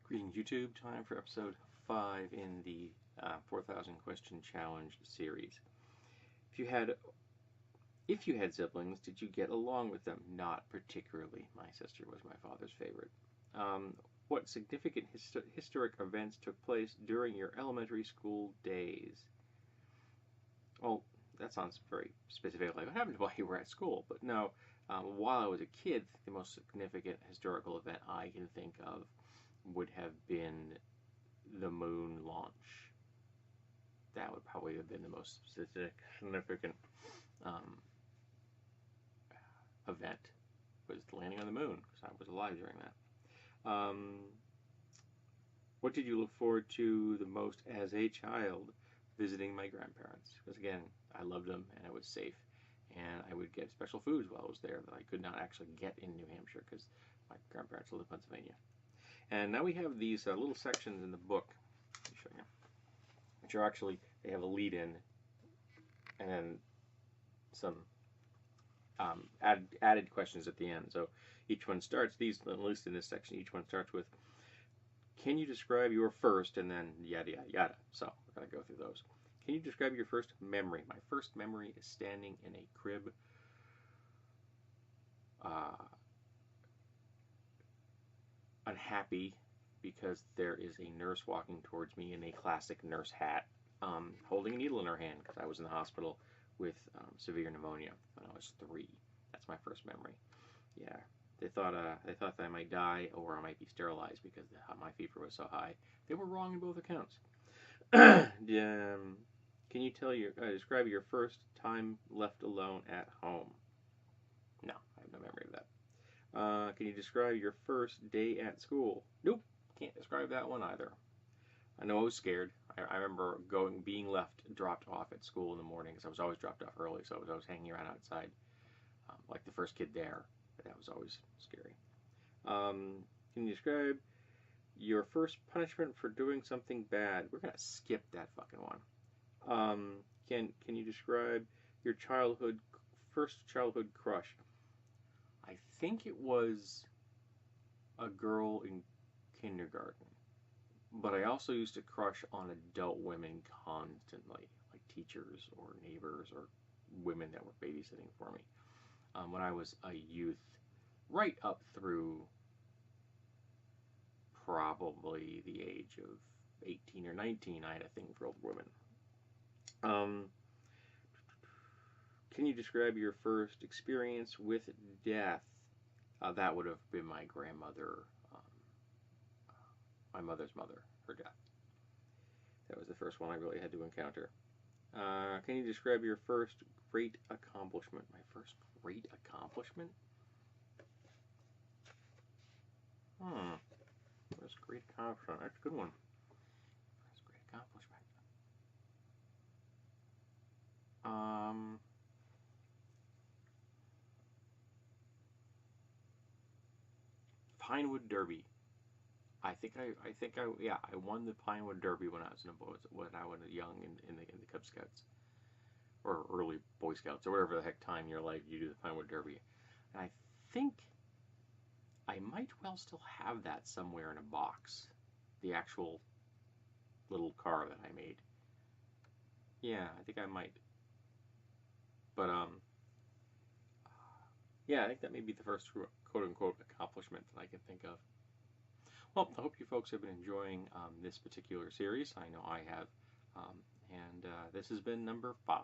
Greetings YouTube, time for episode 5 in the 4,000 question challenge series. If you had siblings, did you get along with them? Not particularly. My sister was my father's favorite. What significant historic events took place during your elementary school days? Well, that sounds very specific, like what happened while you were at school, but no. While I was a kid, the most significant historical event I can think of would have been the moon launch. That would probably have been the most significant event, was the landing on the moon, because I was alive during that. What did you look forward to the most as a child visiting my grandparents? Because again, I loved them and it was safe, and I would get special foods while I was there that I could not actually get in New Hampshire because my grandparents lived in Pennsylvania. And now we have these little sections in the book, let me show you, which are actually, they have a lead-in and then some added questions at the end. So each one starts, at least in this section, each one starts with, can you describe your first, and then yada, yada, yada. So we're going to go through those. Can you describe your first memory? My first memory is standing in a crib, unhappy because there is a nurse walking towards me in a classic nurse hat, holding a needle in her hand because I was in the hospital with severe pneumonia when I was 3. That's my first memory. Yeah, they thought that I might die or I might be sterilized because my fever was so high. They were wrong in both accounts. Can you describe your first time left alone at home? No, I have no memory of that. Can you describe your first day at school? Nope, can't describe that one either. I know I was scared. I remember being dropped off at school in the morning, because I was always dropped off early, so I was always hanging around outside, like the first kid there. But that was always scary. Can you describe your first punishment for doing something bad? We're gonna skip that fucking one. Can you describe your first childhood crush? I think it was a girl in kindergarten, but I also used to crush on adult women constantly, like teachers or neighbors or women that were babysitting for me. When I was a youth, right up through probably the age of 18 or 19, I had a thing for older women. Can you describe your first experience with death? That would have been my grandmother, my mother's mother, her death. That was the first one I really had to encounter. Can you describe your first great accomplishment? My first great accomplishment? First great accomplishment. That's a good one. First great accomplishment. Pinewood Derby. I won the Pinewood Derby when I was young in the Cub Scouts or early Boy Scouts or whatever the heck time in your life you do the Pinewood Derby. And I think I might well still have that somewhere in a box, the actual little car that I made. Yeah, I think I might. But yeah, I think that may be the first quote-unquote accomplishment that I can think of. Well, I hope you folks have been enjoying this particular series. I know I have. And this has been number 5.